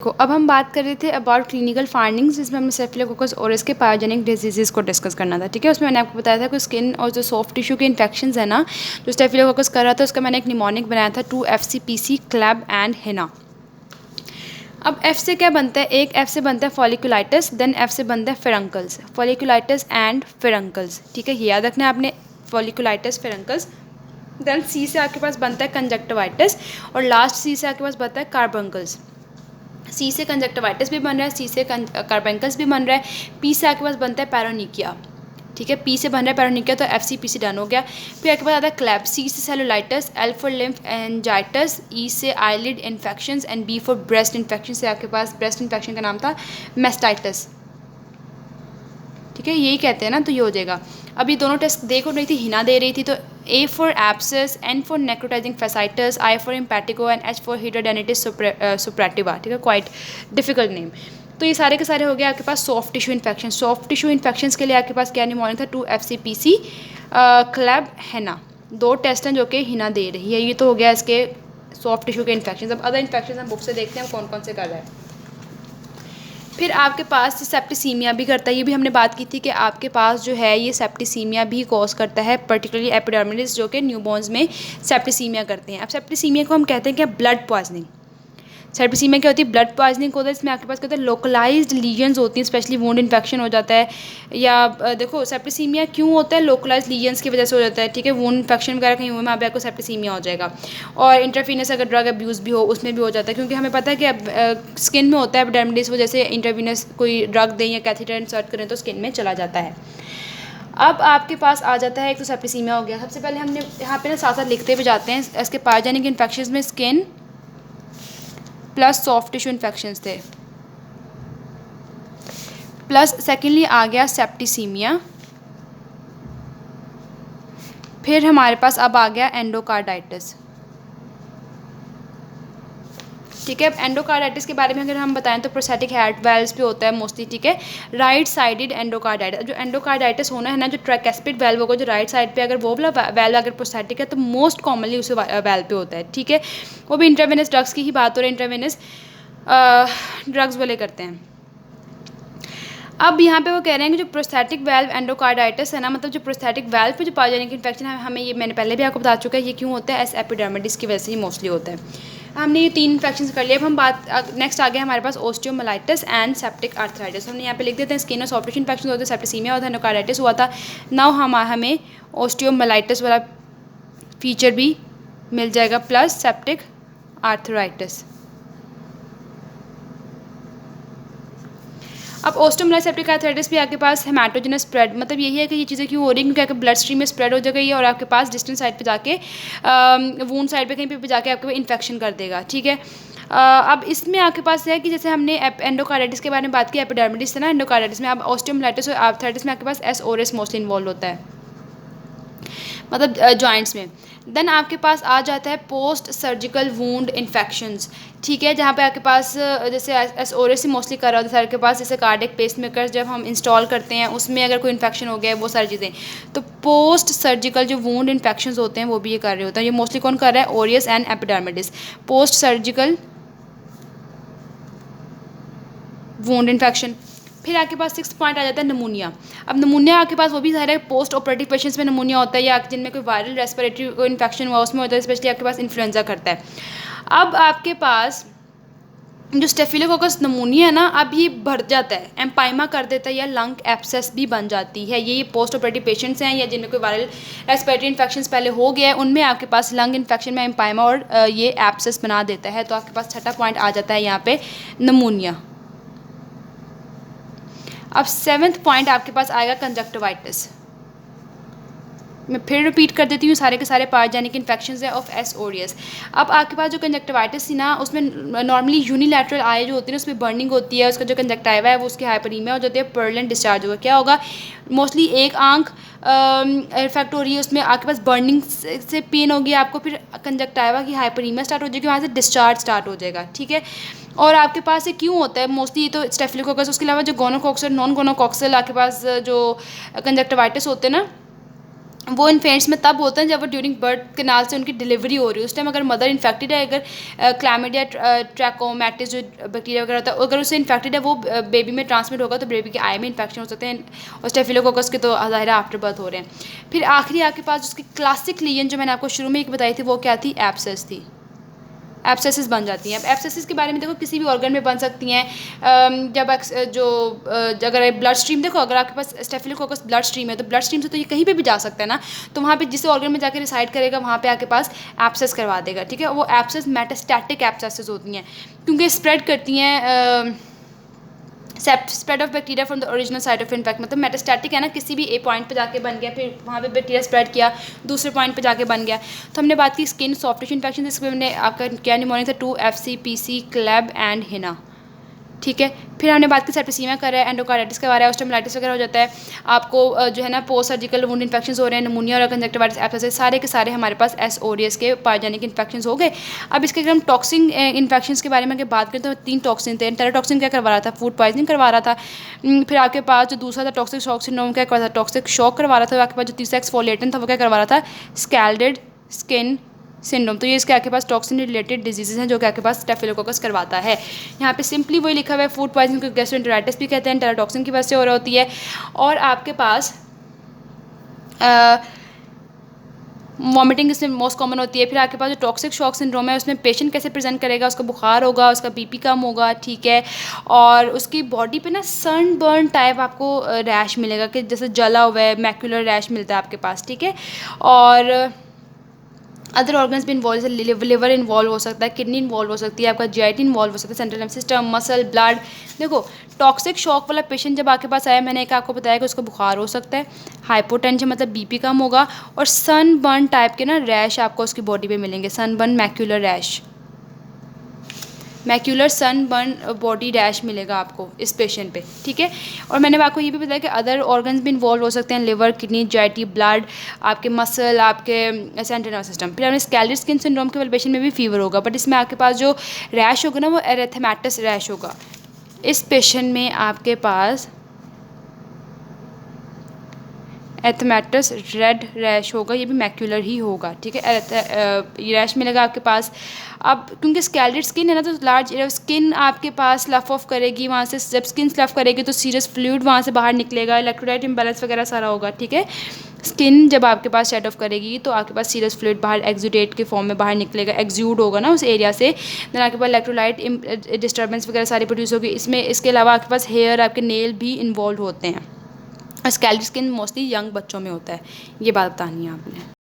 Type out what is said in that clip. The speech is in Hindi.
अब हम बात कर रहे थे अबाउट क्लिनिकल फाइंडिंग्स, जिसमें हमने स्टेफिलोकोकस ऑरिस के पायोजेनिक डिजीज़ को डिस्कस करना था। ठीक है, उसमें मैंने आपको बताया था कि स्किन और जो सॉफ्ट टिश्यू के इन्फेक्शंस है ना, जो स्टेफिलोकोकस कर रहा था उसका मैंने एक निमोनिक बनाया था 2FCPC क्लैब एंड हिना। अब एफ से क्या बनता है, एक एफ से बनता है फॉलिकुलाइटिस, देन एफ से बनता है फेरंकल्स, फॉलिकुलाइटिस एंड फेरंकल्स। ठीक है, ये याद रखना है आपने, फॉलिकुलाइटिस फेरंकल्स। देन सी से आपके पास बनता है कंजक्टिवाइटिस, और लास्ट सी से आपके पास बनता है कार्बंकल्स। सी से कंजक्टिवाइटिस भी बन रहा है, सी से कार्बेंकल्स भी बन रहा है, पी से आपके पास बनता है पैरोनिकिया। ठीक है, पी से बन रहा है पैरोनिकिया, तो F C P C done हो गया। फिर आपके पास आता है क्लैब, सी से cellulitis, L for lymphangitis, E से eyelid infections and B for breast infection से आपके पास ब्रेस्ट इन्फेक्शन का नाम था मेस्टाइटिस। ठीक है, यही कहते हैं ना, तो ये हो जाएगा। अब ये दोनों टेस्ट देखो रही थी, हिना दे रही थी, तो A for abscess, N for necrotising fasciitis, I for impetigo and H for hidradenitis suppurativa. ठीक है, क्वाइट डिफिकल्ट नेम। तो ये सारे के सारे हो गए आपके पास soft tissue infection. Soft tissue infection के लिए आपके पास क्या निमोनिक था, 2FCPC क्लैब हिना। दो टेस्ट हैं जो कि हिना दे रही है। ये तो हो गया इसके सॉफ्ट टिश्यू के इन्फेक्शन। अब अदर इन्फेक्शन हम बुक से देखते हैं कौन कौन से कर रहे हैं। फिर आपके पास सेप्टिसीमिया भी करता है, ये भी हमने बात की थी कि आपके पास जो है ये सेप्टिसीमिया भी कॉज करता है, पर्टिकुलरली एपिडर्मिस जो कि न्यूबॉर्न्स में सेप्टिसीमिया करते हैं। अब सेप्टिसीमिया को हम कहते हैं कि ब्लड पॉइजनिंग। सेप्टिसीमिया क्या होती है, ब्लड पॉइजनिंग होता है। इसमें आपके पास क्या होता है, लोकलाइज्ड लीजन्स होती हैं, स्पेशली वुंड इन्फेक्शन हो जाता है। या देखो सेप्टिसीमिया क्यों होता है, लोकलाइज्ड लीजन्स की वजह से हो जाता है। ठीक है, वुंड इन्फेक्शन वगैरह कहीं हुए में आपको सेप्टिसीमिया हो जाएगा। और इंटरफीनस अगर ड्रग अब्यूज़ भी हो उसमें भी हो जाता है, क्योंकि हमें पता है कि अब स्किन में होता है एपिडर्मिस, वजह से इंटरफीनस कोई ड्रग दें या कैथेटर इंसर्ट करें तो स्किन में चला जाता है। अब आपके पास आ जाता है एक तो सेप्टिसीमिया हो गया। सबसे पहले हमने यहाँ पे ना साथ साथ लिखते हुए जाते हैं, इसके पायोजेनिक इन्फेक्शन में skin plus soft tissue infections थे, प्लस सेकेंडली आ गया सेप्टिसीमिया। फिर हमारे पास अब आ गया एंडोकार्डाइटिस। ठीक है, एंडोकार्डाइटिस के बारे में अगर हम बताएं तो प्रोस्थेटिक हार्ट वाल्व्स पे होता है मोस्टली। ठीक है, राइट साइडेड एंडोकार्डाइटिस। जो एंडोकार्डाइटिस होना है ना, जो ट्राइकेस्पिड वाल्व होगा जो राइट साइड पे, अगर वो वाला वाल्व अगर प्रोस्थेटिक है तो मोस्ट कॉमनली उस वाल्व पे होता है। ठीक है, वो भी इंट्रावेनस ड्रग्स की ही बात हो रही है, इंट्रावेनस ड्रग्स वाले करते हैं। अब यहाँ पे वो कह रहे हैं कि जो प्रोस्थेटिक वाल्व एंडोकार्डाइटिस है ना, मतलब जो प्रोस्थेटिक वाल्व पे जो पायोजेनिक इन्फेक्शन है, हमें ये मैंने पहले भी आपको बता चुका है ये क्यों होता है, एस एपिडर्मिडिस की वजह से ही मोस्टली होता है। हमने ये 3 इन्फेक्शन कर लिए। अब हम बात नेक्स्ट आ गया हमारे पास ओस्टियोमाइलाइटिस एंड सेप्टिक आर्थराइटिस। हमने यहाँ पे लिख देते हैं स्किन और सॉफ्ट टिश्यू इन्फेक्शन होते हैं, सेप्टिसीमिया होता है, एंडोकार्डाइटिस हुआ था। नाउ हमें ओस्टियोमाइलाइटिस वाला फीचर भी मिल जाएगा, प्लस सेप्टिक आर्थराइटिस। अब ओस्टोमाइलाइटिस सेप्टिक आर्थराइटिस भी आपके पास हेमाटोजेनस स्प्रेड, मतलब यही है कि ये चीज़ें क्यों हो रही हैं, क्योंकि आपके ब्लड स्ट्रीम में स्प्रेड हो जाएगा ये, और आपके पास डिस्टेंट साइड पे जाके वूंड साइड पे कहीं पे जाके आपके इन्फेक्शन कर देगा। ठीक है, अब इसमें आपके पास है कि जैसे हमने एंडोकार्डाइटिस के बारे में बात की, एपिडर्मिडिस है ना एंडोकार्डाइटिस में, अब ओस्टियोमाइलाइटिस और आर्थराइटिस में आपके पास एस ओरस मोस्टली इन्वॉल्व होता है, मतलब जॉइंट्स में। देन आपके पास आ जाता है पोस्ट सर्जिकल वूंड इन्फेक्शंस। ठीक है, जहाँ पे आपके पास जैसे एस ओरस से मोस्टली कर रहा होता है आपके पास, जैसे कार्डियक पेसमेकर जब हम इंस्टॉल करते हैं उसमें अगर कोई इन्फेक्शन हो गया है, वो सारी चीज़ें। तो पोस्ट सर्जिकल जो वूंड इन्फेक्शंस होते हैं वो भी ये कर रहे होते हैं। ये मोस्टली कौन कर रहा है, Orius and epidermidis, post surgical wound infection. फिर आपके पास 6th पॉइंट आ जाता है नमूनिया। अब नमूनिया आपके पास वो भी सारे पोस्ट ऑपरेटिव पेशेंट्स में नमूनिया होता है, या जिनमें कोई वायरल रेस्पिरेटरी कोई इन्फेक्शन हुआ उसमें होता है, स्पेशली आपके पास इन्फ्लुएंजा करता है। अब आपके पास जो स्टेफिलोकोकस नमूनिया है ना, अब ये भर जाता है, एम्पाइमा कर देता है, या लंग एब्सेस भी बन जाती है। ये पोस्ट ऑपरेटिव पेशेंट्स हैं या जिनमें कोई वायरल रेस्पिरेटरी इन्फेक्शन पहले हो गया है, उनमें आपके पास लंग इन्फेक्शन में एम्पाइमा और ये एब्सेस बना देता है। तो आपके पास 6ठा पॉइंट आ जाता है यहाँ पे नमूनिया। अब 7th पॉइंट आपके पास आएगा कंजक्टिवाइटिस। मैं फिर रिपीट कर देती हूँ, सारे के सारे पायोजेनिक इन्फेक्शंस है ऑफ एस ओरियस। अब आपके पास जो कंजक्टिवाइटिस थी ना, उसमें नॉर्मली यूनिलैटरल आई जो होती है ना, उसमें बर्निंग होती है, उसका जो कंजक्टाइवा है वो उसकी हाइपरीमिया हो जाती है, पर्लेंट डिस्चार्ज होगा। क्या होगा, मोस्टली एक आंख इफेक्ट हो रही है, उसमें आपके पास बर्निंग से पेन होगी आपको, फिर कंजक्टाइवा की हाइपरीमिया स्टार्ट हो जाएगी, वहाँ से डिस्चार्ज स्टार्ट हो जाएगा। ठीक है, और आपके पास ये क्यों होता है मोस्टली, ये तो स्टेफिलोकोकस, उसके अलावा जो गोनोकॉक्सल नॉन गोनोकॉक्सल आपके पास जो कंजक्टिवाइटिस होते हैं ना, वो इन्फेंट्स में तब होते हैं जब वो ड्यूरिंग बर्थ कैनाल से उनकी डिलीवरी हो रही है, उस टाइम अगर मदर इन्फेक्टेड है, अगर क्लैमिडिया ट्रैकोमैटिस जो बैक्टीरिया वगैरह होता है अगर उससे इन्फेक्टेड है वो बेबी में ट्रांसमिट होगा तो बेबी के आई में इन्फेक्शन हो सकते हैं, और स्टेफिलोकोकस के तो ज़ाहिर आफ्टर बर्थ हो रहे हैं। फिर आखिरी आपके पास उसकी क्लासिक लीजन जो मैंने आपको शुरू में एक बताई थी वो क्या थी, एब्सेस थी। एब्सेसिस बन जाती हैं। अब एब्सेसिस के बारे में देखो किसी भी ऑर्गन में बन सकती हैं, जब अगर ब्लड स्ट्रीम देखो, अगर आपके पास स्टेफिलोकोकस ब्लड स्ट्रीम है तो ब्लड स्ट्रीम से तो ये कहीं पे भी जा सकता है ना, तो वहाँ पे जिस ऑर्गन में जाकर रिसाइड करेगा वहाँ पे आपके पास एब्सेस करवा देगा, ठीक है। वो एब्सेस मेटास्टैटिक एब्सेसिस होती हैं क्योंकि स्प्रेड करती हैं spread of bacteria from the original site of infect, मतलब मेटास्टैटिक है ना, किसी भी एक पॉइंट पे जाके बन गया, फिर वहाँ पे बैक्टीरिया स्प्रेड किया, दूसरे पॉइंट पे जाके बन गया। तो हमने बात की स्किन सॉफ्ट टिश्यू इन्फेक्शन, इसमें हमने आपका क्या निमोनिक था, 2FCPC, क्लेब एंड हिना, ठीक है। फिर हमने बात की सेप्टिसीमिया कर रहा है, एंडोकार्डाइटिस का रहा है, ऑस्टियोमाइलिटिस वगैरह हो जाता है, आपको जो है ना पोस्ट सर्जिकल वुंड इन्फेक्शन हो रहे हैं, निमोनिया और कंजक्टिवाइटिस एब्सेस, सारे के सारे हमारे पास SORS के पायजेनिक इन्फेक्शन हो गए। अब इसके अगर हम टॉक्सिन इन्फेक्शन के बारे में अगर बात करें तो 3 टॉक्सिन थे। टेराटॉक्सिन क्या करवा रहा था, फूड पॉइजनिंग करवा रहा था। फिर आपके पास जो दूसरा था टॉक्सिक शॉक सिंड्रोम क्या करवा रहा था, टॉक्सिक शॉक करवा रहा था। आपके पास जो तीसरा एक्सफोलिएटेंट था वो क्या करवा रहा था, स्कैल्डेड स्किन सिंड्रोम। तो ये इसके आपके पास टॉक्सिन रिलेटेड डिजीजेज हैं जो कि आपके पास स्टेफिलोकोकस करवाता है। यहाँ पे सिंपली वही लिखा हुआ है, फूड पॉइजनिंग को गैस्ट्रोएंटेराइटिस भी कहते हैं, टेराटॉक्सिन की वजह से हो रही होती है। और आपके पास वॉमिटिंग इसमें मोस्ट कॉमन होती है। फिर आपके पास जो टॉक्सिक शॉक सिंड्रोम है उसमें पेशेंट कैसे प्रेजेंट करेगा, उसका बुखार होगा, उसका BP कम होगा, ठीक है, और उसकी बॉडी पे ना सन बर्न टाइप आपको रैश मिलेगा कि जैसे जला हुआ है, मैक्यूलर रैश मिलता है आपके पास, ठीक है। और अदर ऑर्गन्स भी इन्वॉल्व है, लिवर इन्वॉल्व हो सकता है, किडनी इन्वॉल्व हो सकती है, आपका GIT इन्वॉल्व हो सकता है, central nervous system, muscle, blood. देखो टॉक्सिक शॉक वाला पेशेंट जब आपके पास आया, मैंने एक आपको बताया कि उसको बुखार हो सकता है, हाइपोटेंशन मतलब BP कम होगा, और सन बर्न टाइप के ना रैश आपको उसकी बॉडी पे मिलेंगे, sunburn macular rash, macular sunburn body rash मिलेगा आपको इस पेशेंट पे, ठीक है। और मैंने आपको ये भी बताया कि अदर ऑर्गन्स भी इन्वॉल्व हो सकते हैं, लिवर, किडनी, GIT, ब्लड, आपके मसल, आपके सेंट्रल नर्वस सिस्टम। फिर हमने स्कैल्डेड स्किन सिंड्रोम के वाले पेशेंट में भी फीवर होगा, बट इसमें आपके पास जो रैश होगा ना वो एरिथेमेटस रैश होगा। इस पेशेंट में आपके पास एथमेटस रेड रैश होगा, ये भी मैक्यूलर ही होगा, ठीक है। ये रैश मिलेगा आपके पास। अब क्योंकि स्कैल्डेड स्किन है ना तो लार्ज स्किन आपके पास लफ ऑफ करेगी, वहाँ से जब स्किन लफ करेगी तो सीरियस फ्लूइड वहाँ से बाहर निकलेगा, इलेक्ट्रोलाइट इम्बैलेंस वगैरह सारा होगा, ठीक है। स्किन जब आपके पास शेड ऑफ करेगी तो आपके पास सीरियस फ्लूइड बाहर एक्सूडेट के फॉर्म में बाहर निकलेगा, एक्सूड होगा ना उस एरिया से, देन आपके पास इलेक्ट्रोलाइट डिस्टर्बेंस वगैरह सारी प्रोड्यूस होगी इसमें। इसके अलावा आपके पास हेयर, आपके नेल भी इन्वॉल्व होते हैं। स्कैल्डेड स्किन मोस्टली यंग बच्चों में होता है, ये बात बतानी है आपने।